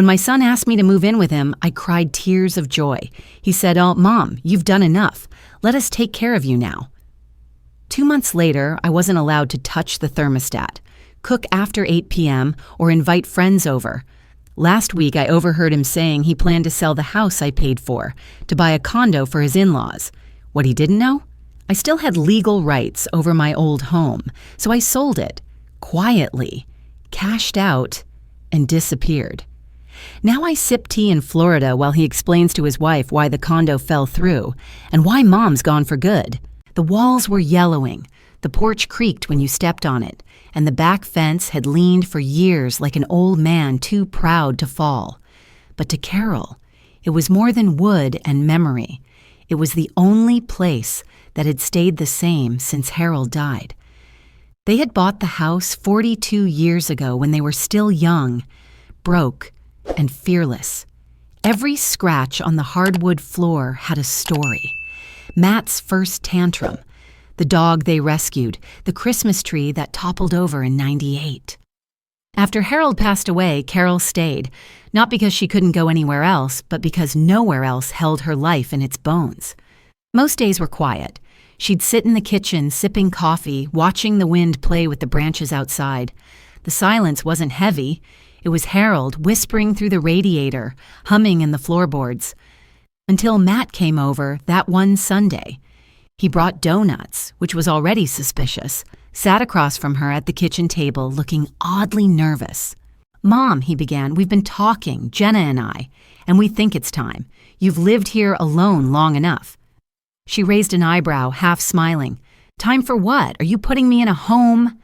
When my son asked me to move in with him, I cried tears of joy. He said, "Oh, Mom, you've done enough. Let us take care of you now." 2 months later, I wasn't allowed to touch the thermostat, cook after 8 p.m., or invite friends over. Last week, I overheard him saying he planned to sell the house I paid for to buy a condo for his in-laws. What he didn't know? I still had legal rights over my old home, so I sold it, quietly, cashed out, and disappeared. Now I sip tea in Florida while he explains to his wife why the condo fell through and why Mom's gone for good. The walls were yellowing, the porch creaked when you stepped on it, and the back fence had leaned for years like an old man too proud to fall. But to Carol, it was more than wood and memory. It was the only place that had stayed the same since Harold died. They had bought the house 42 years ago when they were still young, broke, and fearless. Every scratch on the hardwood floor had a story. Matt's first tantrum, the dog they rescued, the Christmas tree that toppled over in '98. After Harold passed away, Carol stayed, not because she couldn't go anywhere else, but because nowhere else held her life in its bones. Most days were quiet. She'd sit in the kitchen sipping coffee, watching the wind play with the branches outside. The silence wasn't heavy. It was Harold whispering through the radiator, humming in the floorboards. Until Matt came over that one Sunday. He brought donuts, which was already suspicious, sat across from her at the kitchen table looking oddly nervous. "Mom," he began, "we've been talking, Jenna and I, and we think it's time. You've lived here alone long enough." She raised an eyebrow, half smiling. "Time for what? Are you putting me in a home?"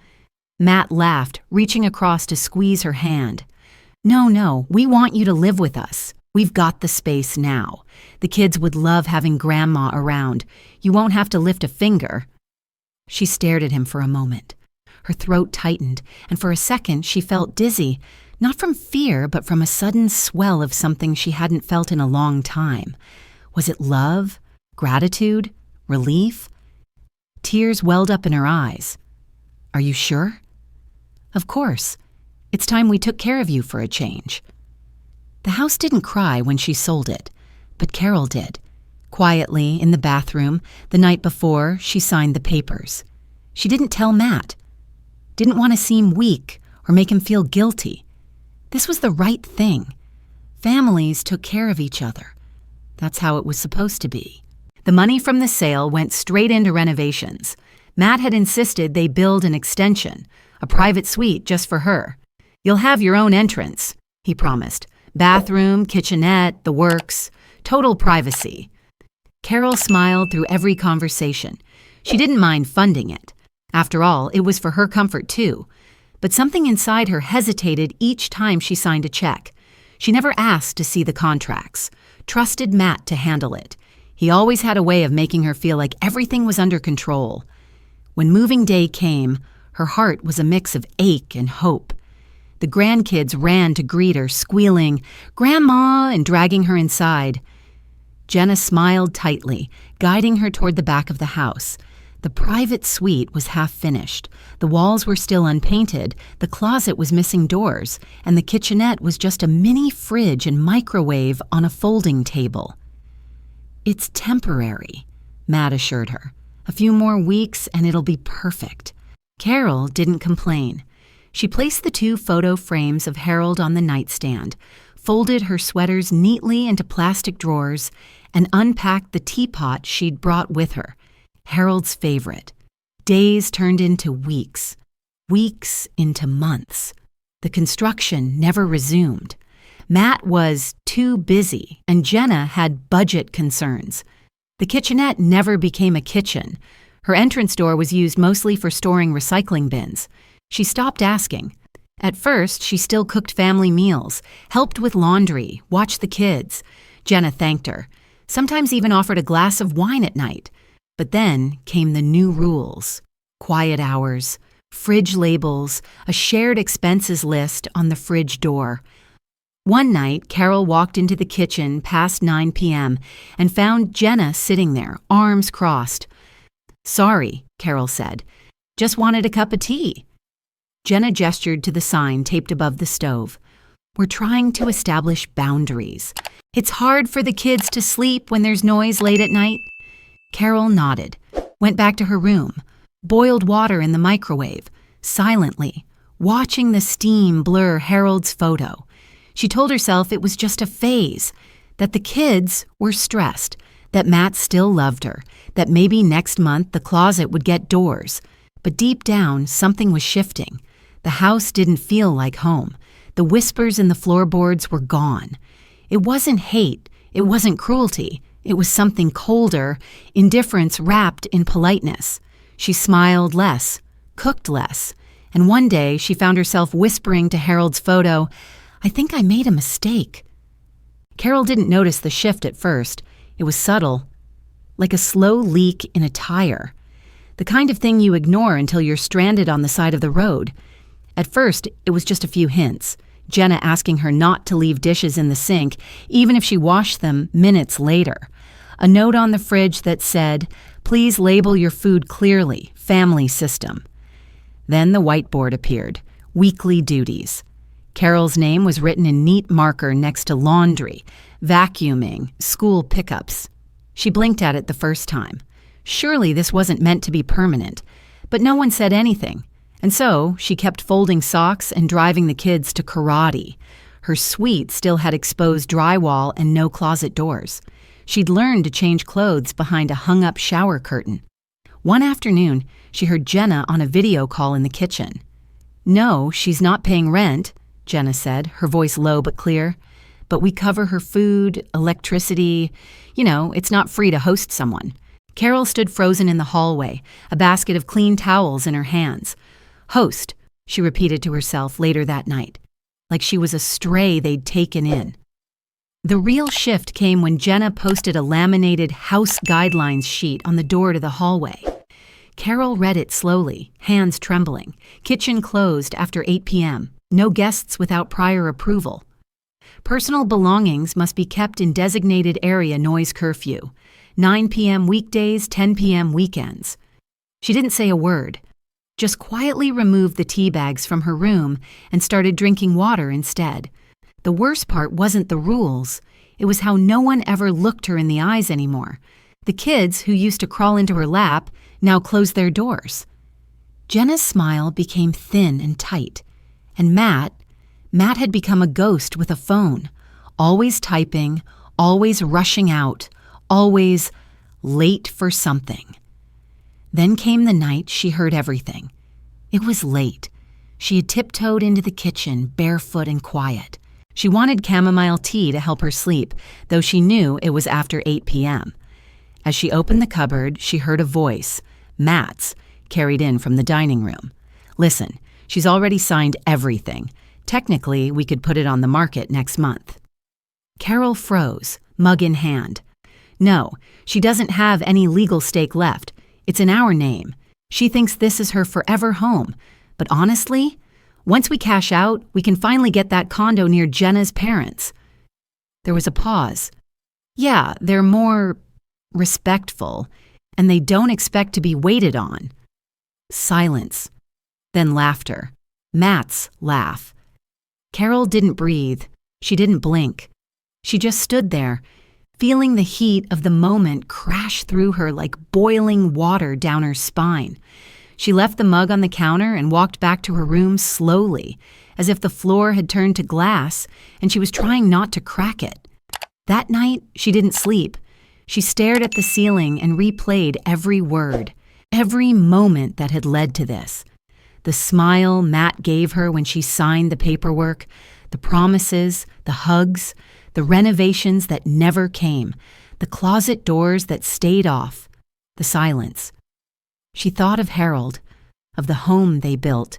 Matt laughed, reaching across to squeeze her hand. No, we want you to live with us. We've got the space now. The kids would love having Grandma around. You won't have to lift a finger." She stared at him for a moment. Her throat tightened, and for a second she felt dizzy, not from fear, but from a sudden swell of something she hadn't felt in a long time. Was it love? Gratitude? Relief? Tears welled up in her eyes. "Are you sure?" "Of course. It's time we took care of you for a change." The house didn't cry when she sold it, but Carol did. Quietly, in the bathroom, the night before, she signed the papers. She didn't tell Matt. Didn't want to seem weak or make him feel guilty. This was the right thing. Families took care of each other. That's how it was supposed to be. The money from the sale went straight into renovations. Matt had insisted they build an extension, a private suite just for her. "You'll have your own entrance," he promised. "Bathroom, kitchenette, the works. Total privacy." Carol smiled through every conversation. She didn't mind funding it. After all, it was for her comfort too. But something inside her hesitated each time she signed a check. She never asked to see the contracts, trusted Matt to handle it. He always had a way of making her feel like everything was under control. When moving day came, her heart was a mix of ache and hope. The grandkids ran to greet her, squealing, "Grandma," and dragging her inside. Jenna smiled tightly, guiding her toward the back of the house. The private suite was half finished. The walls were still unpainted, the closet was missing doors, and the kitchenette was just a mini fridge and microwave on a folding table. "It's temporary," Matt assured her. "A few more weeks and it'll be perfect." Carol didn't complain. She placed the 2 photo frames of Harold on the nightstand, folded her sweaters neatly into plastic drawers, and unpacked the teapot she'd brought with her, Harold's favorite. Days turned into weeks, weeks into months. The construction never resumed. Matt was too busy, and Jenna had budget concerns. The kitchenette never became a kitchen. Her entrance door was used mostly for storing recycling bins. She stopped asking. At first, she still cooked family meals, helped with laundry, watched the kids. Jenna thanked her, sometimes even offered a glass of wine at night. But then came the new rules. Quiet hours, fridge labels, a shared expenses list on the fridge door. One night, Carol walked into the kitchen past 9 p.m. and found Jenna sitting there, arms crossed. "Sorry," Carol said. "Just wanted a cup of tea." Jenna gestured to the sign taped above the stove. We're trying to establish boundaries. It's hard for the kids to sleep when there's noise late at night. Carol nodded, went back to her room, boiled water in the microwave, silently, watching the steam blur Harold's photo. She told herself it was just a phase, that the kids were stressed, that Matt still loved her, that maybe next month the closet would get doors. But deep down, something was shifting. The house didn't feel like home. The whispers in the floorboards were gone. It wasn't hate. It wasn't cruelty. It was something colder, indifference wrapped in politeness. She smiled less, cooked less, and one day she found herself whispering to Harold's photo, "I think I made a mistake." Carol didn't notice the shift at first. It was subtle, like a slow leak in a tire. The kind of thing you ignore until you're stranded on the side of the road. At first, it was just a few hints. Jenna asking her not to leave dishes in the sink, even if she washed them minutes later. A note on the fridge that said, "Please label your food clearly, family system." Then the whiteboard appeared, weekly duties. Carol's name was written in neat marker next to laundry, vacuuming, school pickups. She blinked at it the first time. Surely this wasn't meant to be permanent, but no one said anything. And so she kept folding socks and driving the kids to karate. Her suite still had exposed drywall and no closet doors. She'd learned to change clothes behind a hung-up shower curtain. One afternoon, she heard Jenna on a video call in the kitchen. "No, she's not paying rent," Jenna said, her voice low but clear. "But we cover her food, electricity. You know, it's not free to host someone." Carol stood frozen in the hallway, a basket of clean towels in her hands. "Host," she repeated to herself later that night, like she was a stray they'd taken in. The real shift came when Jenna posted a laminated house guidelines sheet on the door to the hallway. Carol read it slowly, hands trembling. Kitchen closed after 8 p.m. No guests without prior approval. Personal belongings must be kept in designated area noise curfew. 9 p.m. weekdays, 10 p.m. weekends. She didn't say a word, just quietly removed the tea bags from her room and started drinking water instead. The worst part wasn't the rules. It was how no one ever looked her in the eyes anymore. The kids, who used to crawl into her lap, now closed their doors. Jenna's smile became thin and tight. And Matt had become a ghost with a phone, always typing, always rushing out, always late for something. Then came the night she heard everything. It was late. She had tiptoed into the kitchen, barefoot and quiet. She wanted chamomile tea to help her sleep, though she knew it was after 8 p.m. As she opened the cupboard, she heard a voice, Matt's, carried in from the dining room. "Listen, she's already signed everything. Technically, we could put it on the market next month." Carol froze, mug in hand. "No, she doesn't have any legal stake left. It's in our name. She thinks this is her forever home. But honestly, once we cash out, we can finally get that condo near Jenna's parents." There was a pause. "Yeah, they're more respectful, and they don't expect to be waited on." Silence. Then laughter. Matt's laugh. Carol didn't breathe. She didn't blink. She just stood there, feeling the heat of the moment crash through her like boiling water down her spine. She left the mug on the counter and walked back to her room slowly, as if the floor had turned to glass and she was trying not to crack it. That night, she didn't sleep. She stared at the ceiling and replayed every word, every moment that had led to this. The smile Matt gave her when she signed the paperwork, the promises, the hugs, the renovations that never came, the closet doors that stayed off, the silence. She thought of Harold, of the home they built,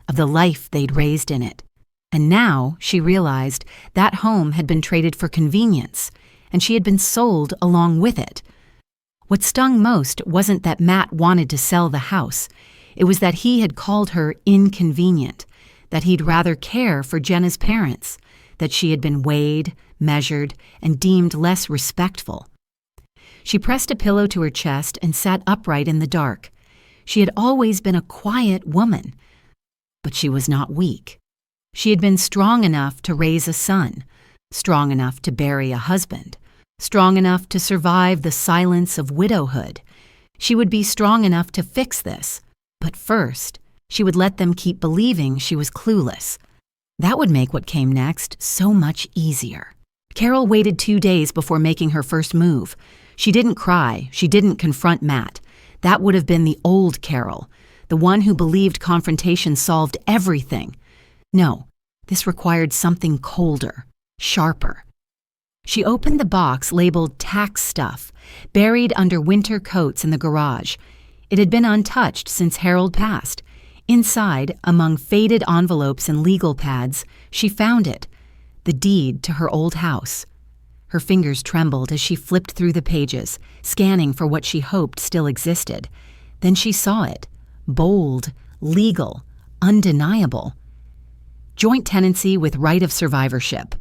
of the life they'd raised in it. And now she realized that home had been traded for convenience, and she had been sold along with it. What stung most wasn't that Matt wanted to sell the house. It was that he had called her inconvenient, that he'd rather care for Jenna's parents, that she had been weighed, measured, and deemed less respectful. She pressed a pillow to her chest and sat upright in the dark. She had always been a quiet woman, but she was not weak. She had been strong enough to raise a son, strong enough to bury a husband, strong enough to survive the silence of widowhood. She would be strong enough to fix this, but first, she would let them keep believing she was clueless. That would make what came next so much easier. Carol waited 2 days before making her first move. She didn't cry. She didn't confront Matt. That would have been the old Carol, the one who believed confrontation solved everything. No, this required something colder, sharper. She opened the box labeled tax stuff, buried under winter coats in the garage. It had been untouched since Harold passed. Inside, among faded envelopes and legal pads, she found it, the deed to her old house. Her fingers trembled as she flipped through the pages, scanning for what she hoped still existed. Then she saw it, bold, legal, undeniable. Joint tenancy with right of survivorship.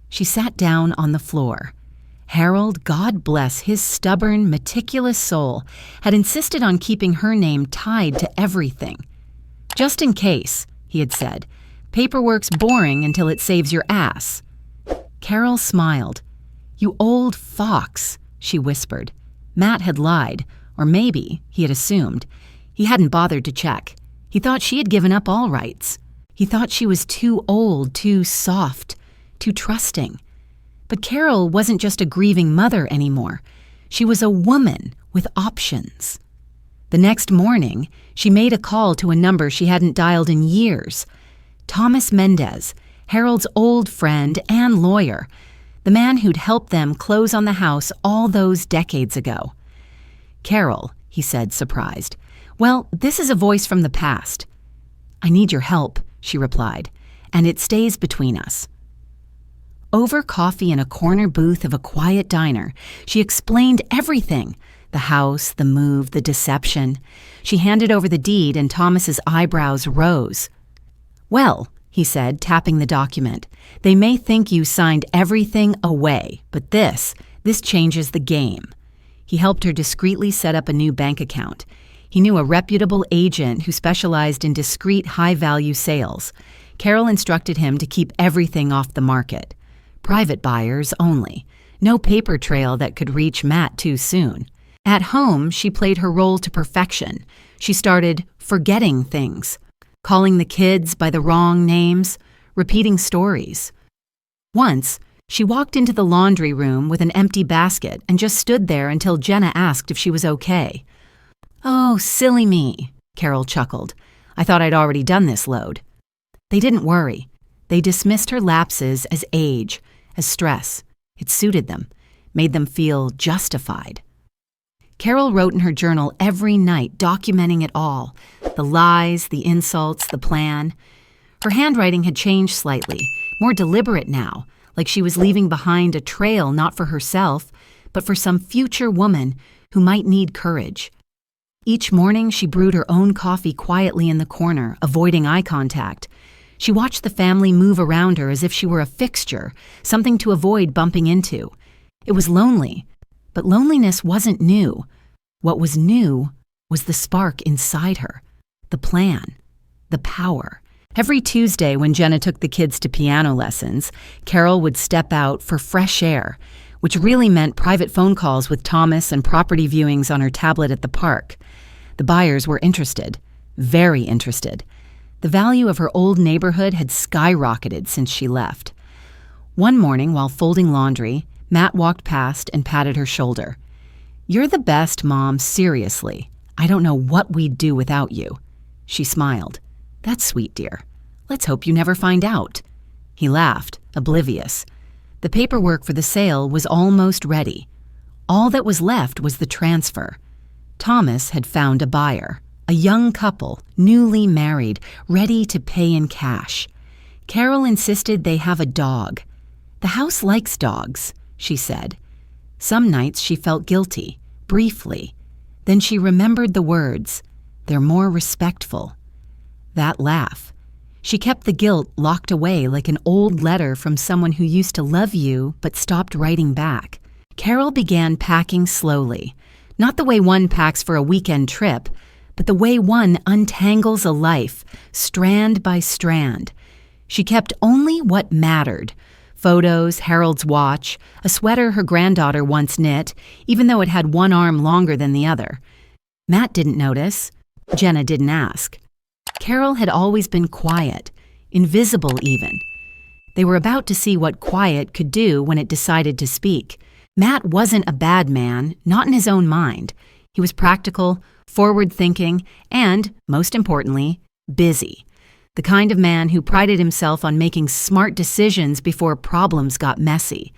She sat down on the floor. Harold, God bless his stubborn, meticulous soul, had insisted on keeping her name tied to everything. Just in case, he had said, paperwork's boring until it saves your ass. Carol smiled. You old fox, she whispered. Matt had lied, or maybe, he had assumed. He hadn't bothered to check. He thought she had given up all rights. He thought she was too old, too soft, too trusting. But Carol wasn't just a grieving mother anymore. She was a woman with options. The next morning, she made a call to a number she hadn't dialed in years. Thomas Mendez, Harold's old friend and lawyer, the man who'd helped them close on the house all those decades ago. Carol, he said, surprised. Well, this is a voice from the past. I need your help, she replied, and it stays between us. Over coffee in a corner booth of a quiet diner, she explained everything. The house, the move, the deception. She handed over the deed and Thomas's eyebrows rose. Well, he said, tapping the document, they may think you signed everything away, but this changes the game. He helped her discreetly set up a new bank account. He knew a reputable agent who specialized in discreet high-value sales. Carol instructed him to keep everything off the market. Private buyers only. No paper trail that could reach Matt too soon. At home, she played her role to perfection. She started forgetting things, calling the kids by the wrong names, repeating stories. Once, she walked into the laundry room with an empty basket and just stood there until Jenna asked if she was okay. Oh, silly me, Carol chuckled. I thought I'd already done this load. They didn't worry. They dismissed her lapses as age, as stress. It suited them, made them feel justified. Carol wrote in her journal every night, documenting it all, the lies, the insults, the plan. Her handwriting had changed slightly, more deliberate now, like she was leaving behind a trail not for herself, but for some future woman who might need courage. Each morning, she brewed her own coffee quietly in the corner, avoiding eye contact. She watched the family move around her as if she were a fixture, something to avoid bumping into. It was lonely, but loneliness wasn't new. What was new was the spark inside her, the plan, the power. Every Tuesday when Jenna took the kids to piano lessons, Carol would step out for fresh air, which really meant private phone calls with Thomas and property viewings on her tablet at the park. The buyers were interested, very interested. The value of her old neighborhood had skyrocketed since she left. One morning, while folding laundry, Matt walked past and patted her shoulder. You're the best, Mom, seriously. I don't know what we'd do without you. She smiled. That's sweet, dear. Let's hope you never find out. He laughed, oblivious. The paperwork for the sale was almost ready. All that was left was the transfer. Thomas had found a buyer, a young couple, newly married, ready to pay in cash. Carol insisted they have a dog. The house likes dogs, she said. Some nights she felt guilty, briefly. Then she remembered the words, they're more respectful. That laugh. She kept the guilt locked away like an old letter from someone who used to love you but stopped writing back. Carol began packing slowly, not the way one packs for a weekend trip, but the way one untangles a life, strand by strand. She kept only what mattered: photos, Harold's watch, a sweater her granddaughter once knit, even though it had one arm longer than the other. Matt didn't notice. Jenna didn't ask. Carol had always been quiet, invisible even. They were about to see what quiet could do when it decided to speak. Matt wasn't a bad man, not in his own mind. He was practical, forward-thinking, and, most importantly, busy. The kind of man who prided himself on making smart decisions before problems got messy.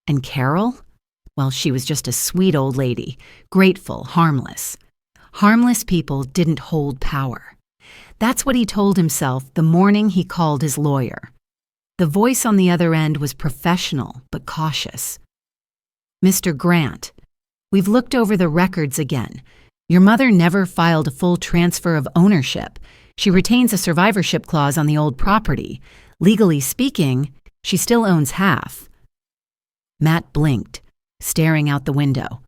And Carol? Well, she was just a sweet old lady, grateful, harmless. Harmless people didn't hold power. That's what he told himself the morning he called his lawyer. The voice on the other end was professional but cautious. Mr. Grant, we've looked over the records again. Your mother never filed a full transfer of ownership. She retains a survivorship clause on the old property. Legally speaking, she still owns half. Matt blinked, staring out the window.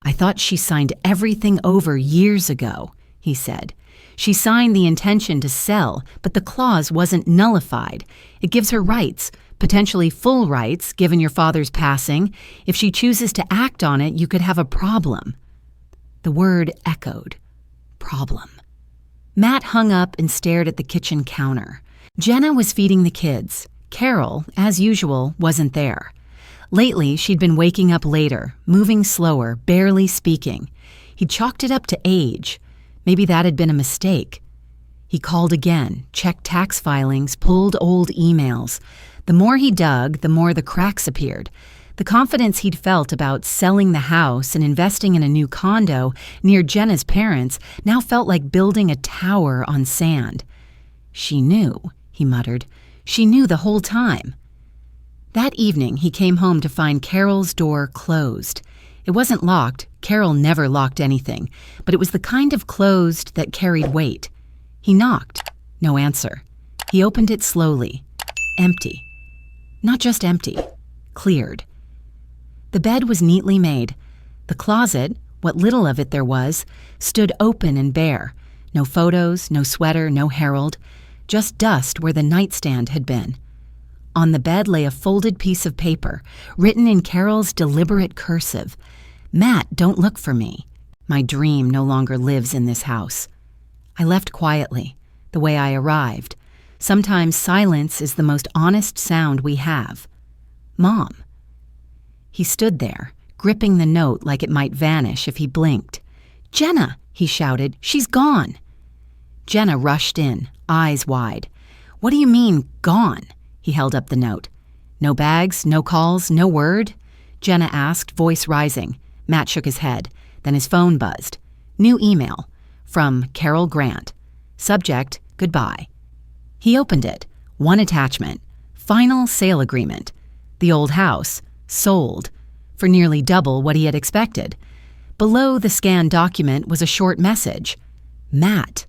I thought she signed everything over years ago, he said. She signed the intention to sell, but the clause wasn't nullified. It gives her rights, potentially full rights, given your father's passing. If she chooses to act on it, you could have a problem. The word echoed. Problem. Matt hung up and stared at the kitchen counter. Jenna was feeding the kids. Carol, as usual, wasn't there. Lately, she'd been waking up later, moving slower, barely speaking. He chalked it up to age. Maybe that had been a mistake. He called again, checked tax filings, pulled old emails. The more he dug, the more the cracks appeared. The confidence he'd felt about selling the house and investing in a new condo near Jenna's parents now felt like building a tower on sand. She knew, he muttered. She knew the whole time. That evening, he came home to find Carol's door closed. It wasn't locked. Carol never locked anything, but it was the kind of closed that carried weight. He knocked. No answer. He opened it slowly. Empty. Not just empty. Cleared. The bed was neatly made. The closet, what little of it there was, stood open and bare. No photos, no sweater, no Harold. Just dust where the nightstand had been. On the bed lay a folded piece of paper, written in Carol's deliberate cursive. Matt, don't look for me. My dream no longer lives in this house. I left quietly, the way I arrived. Sometimes silence is the most honest sound we have. Mom. He stood there, gripping the note like it might vanish if he blinked. Jenna, he shouted, she's gone. Jenna rushed in, eyes wide. What do you mean, gone? He held up the note. No bags, no calls, no word? Jenna asked, voice rising. Matt shook his head. Then his phone buzzed. New email. From Carol Grant. Subject, goodbye. He opened it. One attachment. Final sale agreement. The old house. Sold. For nearly double what he had expected. Below the scanned document was a short message. Matt.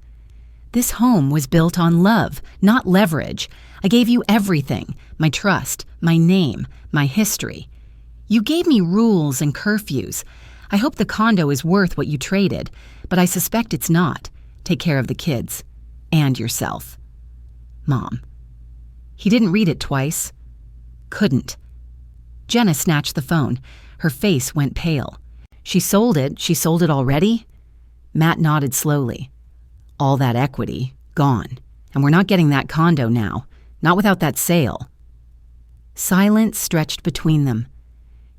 This home was built on love, not leverage. I gave you everything. My trust, my name, my history. You gave me rules and curfews. I hope the condo is worth what you traded, but I suspect it's not. Take care of the kids. And yourself. Mom. He didn't read it twice. Couldn't. Jenna snatched the phone. Her face went pale. She sold it. She sold it already? Matt nodded slowly. All that equity, gone. And we're not getting that condo now. Not without that sale. Silence stretched between them.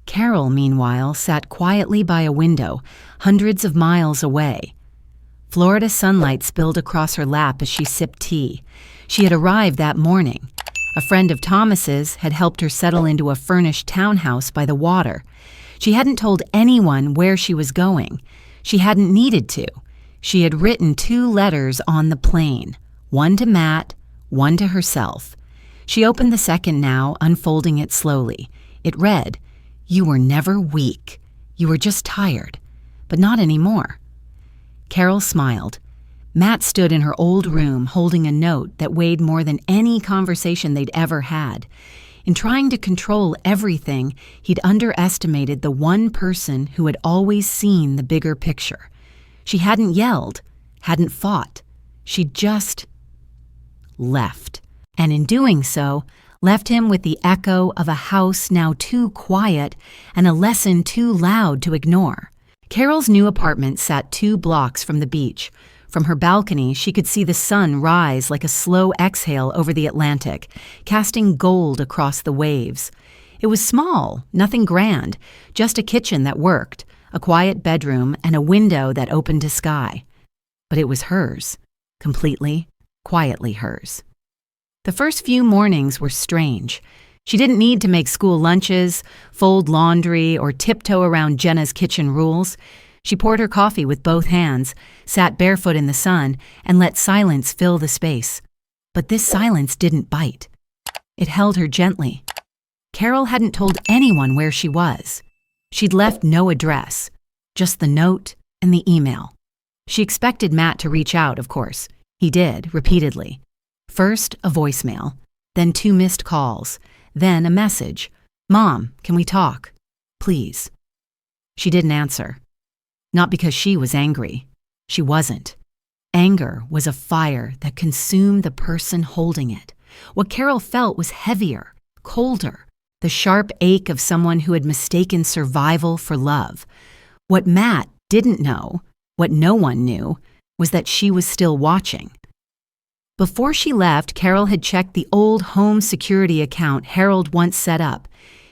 Carol, meanwhile, sat quietly by a window, hundreds of miles away. Florida sunlight spilled across her lap as she sipped tea. She had arrived that morning. A friend of Thomas's had helped her settle into a furnished townhouse by the water. She hadn't told anyone where she was going. She hadn't needed to. She had written 2 letters on the plane, one to Matt, one to herself. She opened the second now, unfolding it slowly. It read, You were never weak. You were just tired. But not anymore. Carol smiled. Matt stood in her old room holding a note that weighed more than any conversation they'd ever had. In trying to control everything, he'd underestimated the one person who had always seen the bigger picture. She hadn't yelled, hadn't fought. She'd just left. and in doing so, left him with the echo of a house now too quiet and a lesson too loud to ignore. Carol's new apartment sat 2 blocks from the beach. From her balcony, she could see the sun rise like a slow exhale over the Atlantic, casting gold across the waves. It was small, nothing grand, just a kitchen that worked, a quiet bedroom, and a window that opened to sky. But it was hers, completely, quietly hers. The first few mornings were strange. She didn't need to make school lunches, fold laundry, or tiptoe around Jenna's kitchen rules. She poured her coffee with both hands, sat barefoot in the sun, and let silence fill the space. But this silence didn't bite. It held her gently. Carol hadn't told anyone where she was. She'd left no address, just the note and the email. She expected Matt to reach out, of course. He did, repeatedly. First, a voicemail, then 2 missed calls, then a message. "Mom, can we talk? Please." She didn't answer. Not because she was angry. She wasn't. Anger was a fire that consumed the person holding it. What Carol felt was heavier, colder, the sharp ache of someone who had mistaken survival for love. What Matt didn't know, what no one knew, was that she was still watching. Before she left, Carol had checked the old home security account Harold once set up.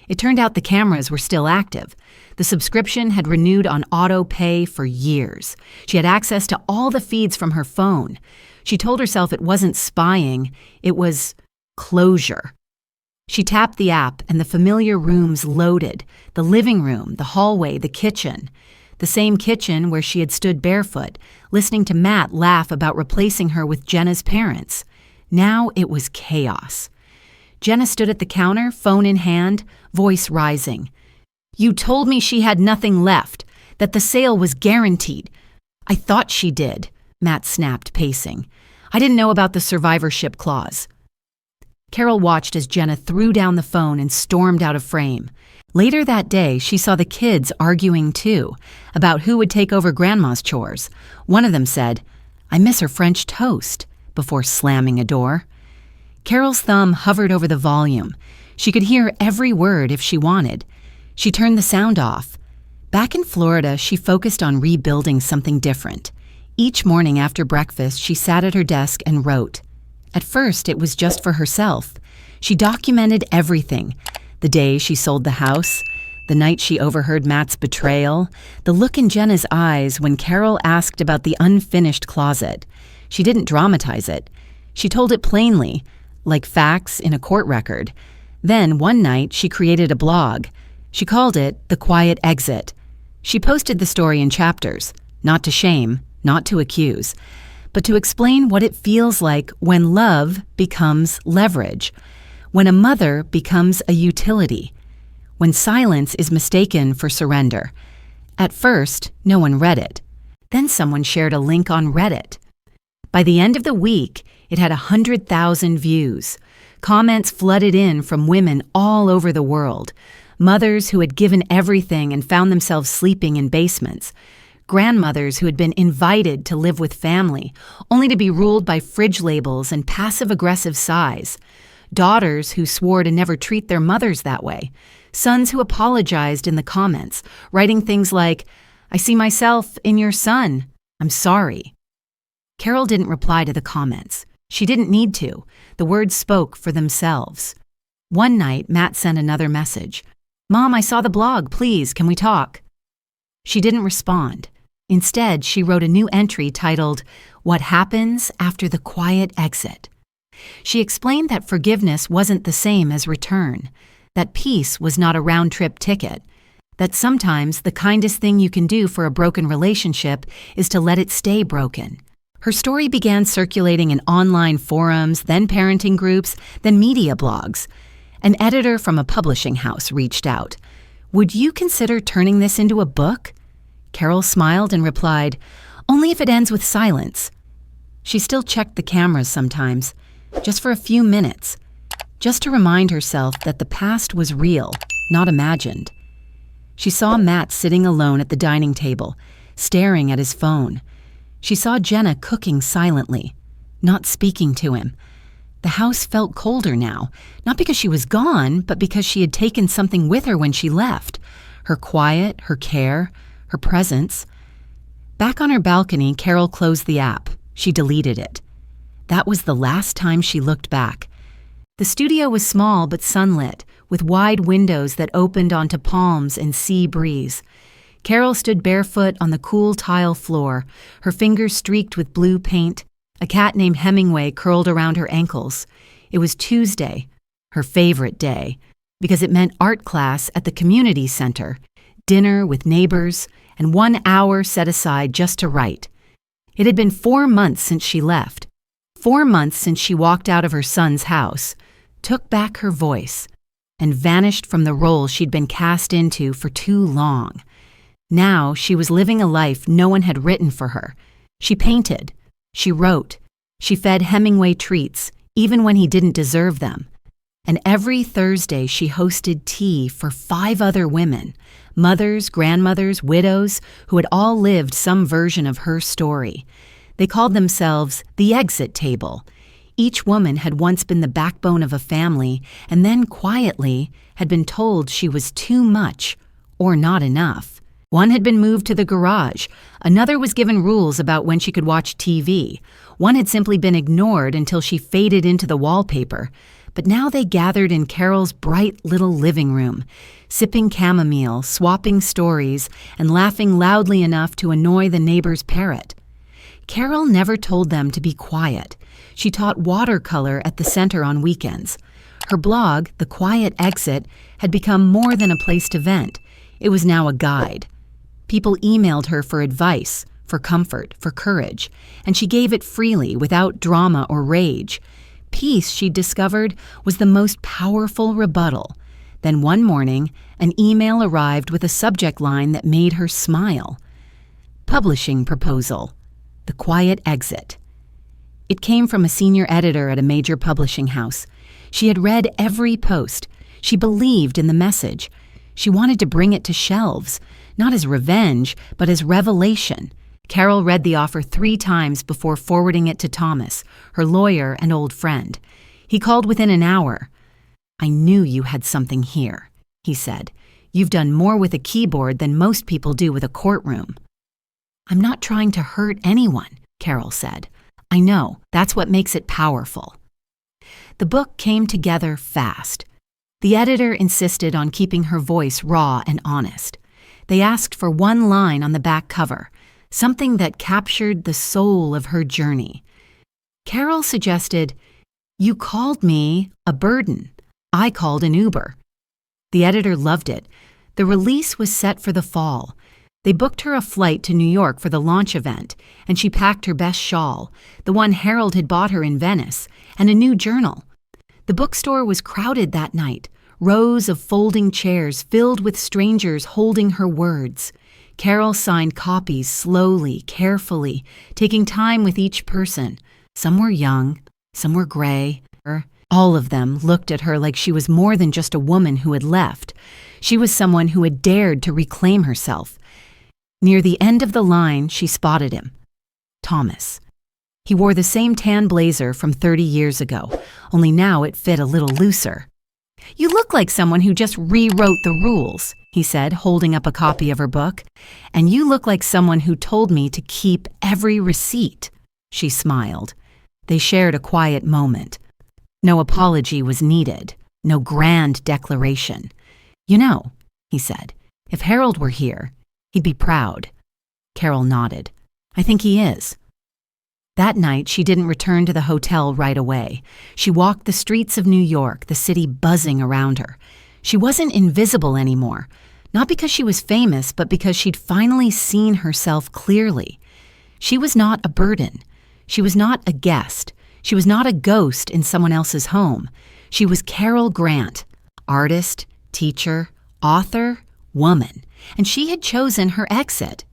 It turned out the cameras were still active. The subscription had renewed on auto pay for years. She had access to all the feeds from her phone. She told herself it wasn't spying, it was closure. She tapped the app and the familiar rooms loaded, the living room, the hallway, the kitchen. The same kitchen where she had stood barefoot, listening to Matt laugh about replacing her with Jenna's parents. Now it was chaos. Jenna stood at the counter, phone in hand, voice rising. "You told me she had nothing left, that the sale was guaranteed." "I thought she did," Matt snapped, pacing. "I didn't know about the survivorship clause." Carol watched as Jenna threw down the phone and stormed out of frame. Later that day, she saw the kids arguing too, about who would take over Grandma's chores. One of them said, "I miss her French toast," before slamming a door. Carol's thumb hovered over the volume. She could hear every word if she wanted. She turned the sound off. Back in Florida, she focused on rebuilding something different. Each morning after breakfast, she sat at her desk and wrote. At first, it was just for herself. She documented everything. The day she sold the house, the night she overheard Matt's betrayal, the look in Jenna's eyes when Carol asked about the unfinished closet. She didn't dramatize it. She told it plainly, like facts in a court record. Then, one night, she created a blog. She called it The Quiet Exit. She posted the story in chapters, not to shame, not to accuse, but to explain what it feels like when love becomes leverage, when a mother becomes a utility, when silence is mistaken for surrender. At first, no one read it. Then someone shared a link on Reddit. By the end of the week, it had 100,000 views. Comments flooded in from women all over the world. Mothers who had given everything and found themselves sleeping in basements. Grandmothers who had been invited to live with family, only to be ruled by fridge labels and passive-aggressive sighs. Daughters who swore to never treat their mothers that way. Sons who apologized in the comments, writing things like, "I see myself in your son. I'm sorry." Carol didn't reply to the comments. She didn't need to. The words spoke for themselves. One night, Matt sent another message. "Mom, I saw the blog. Please, can we talk?" She didn't respond. Instead, she wrote a new entry titled, "What Happens After the Quiet Exit." She explained that forgiveness wasn't the same as return, that peace was not a round-trip ticket, that sometimes the kindest thing you can do for a broken relationship is to let it stay broken. Her story began circulating in online forums, then parenting groups, then media blogs. An editor from a publishing house reached out. "Would you consider turning this into a book?" Carol smiled and replied, "Only if it ends with silence." She still checked the cameras sometimes, just for a few minutes, just to remind herself that the past was real, not imagined. She saw Matt sitting alone at the dining table, staring at his phone. She saw Jenna cooking silently, not speaking to him. The house felt colder now, not because she was gone, but because she had taken something with her when she left. Her quiet, her care, her presence. Back on her balcony, Carol closed the app. She deleted it. That was the last time she looked back. The studio was small but sunlit, with wide windows that opened onto palms and sea breeze. Carol stood barefoot on the cool tile floor, her fingers streaked with blue paint. A cat named Hemingway curled around her ankles. It was Tuesday, her favorite day, because it meant art class at the community center, dinner with neighbors, and 1 hour set aside just to write. It had been 4 months since she left, 4 months since she walked out of her son's house, took back her voice, and vanished from the role she'd been cast into for too long. Now she was living a life no one had written for her. She painted. She wrote. She fed Hemingway treats, even when he didn't deserve them. And every Thursday she hosted tea for 5 other women, mothers, grandmothers, widows, who had all lived some version of her story. They called themselves the Exit Table. Each woman had once been the backbone of a family and then quietly had been told she was too much or not enough. One had been moved to the garage. Another was given rules about when she could watch TV. One had simply been ignored until she faded into the wallpaper. But now they gathered in Carol's bright little living room, sipping chamomile, swapping stories, and laughing loudly enough to annoy the neighbor's parrot. Carol never told them to be quiet. She taught watercolor at the center on weekends. Her blog, The Quiet Exit, had become more than a place to vent. It was now a guide. People emailed her for advice, for comfort, for courage, and she gave it freely without drama or rage. Peace, she discovered, was the most powerful rebuttal. Then one morning, an email arrived with a subject line that made her smile. Publishing proposal. The Quiet Exit. It came from a senior editor at a major publishing house. She had read every post. She believed in the message. She wanted to bring it to shelves, not as revenge, but as revelation. Carol read the offer 3 times before forwarding it to Thomas, her lawyer and old friend. He called within an hour. "I knew you had something here," he said. "You've done more with a keyboard than most people do with a courtroom." "I'm not trying to hurt anyone," Carol said. "I know, that's what makes it powerful." The book came together fast. The editor insisted on keeping her voice raw and honest. They asked for 1 line on the back cover, something that captured the soul of her journey. Carol suggested, "You called me a burden. I called an Uber." The editor loved it. The release was set for the fall. They booked her a flight to New York for the launch event, and she packed her best shawl, the one Harold had bought her in Venice, and a new journal. The bookstore was crowded that night, rows of folding chairs filled with strangers holding her words. Carol signed copies slowly, carefully, taking time with each person. Some were young, some were gray. All of them looked at her like she was more than just a woman who had left. She was someone who had dared to reclaim herself. Near the end of the line, she spotted him. Thomas. He wore the same tan blazer from 30 years ago, only now it fit a little looser. "You look like someone who just rewrote the rules," he said, holding up a copy of her book. "And you look like someone who told me to keep every receipt." She smiled. They shared a quiet moment. No apology was needed, no grand declaration. "You know," he said, "if Harold were here, he'd be proud." Carol nodded. "I think he is." That night, she didn't return to the hotel right away. She walked the streets of New York, the city buzzing around her. She wasn't invisible anymore, not because she was famous, but because she'd finally seen herself clearly. She was not a burden. She was not a guest. She was not a ghost in someone else's home. She was Carol Grant, artist, teacher, author, woman, and she had chosen her exit.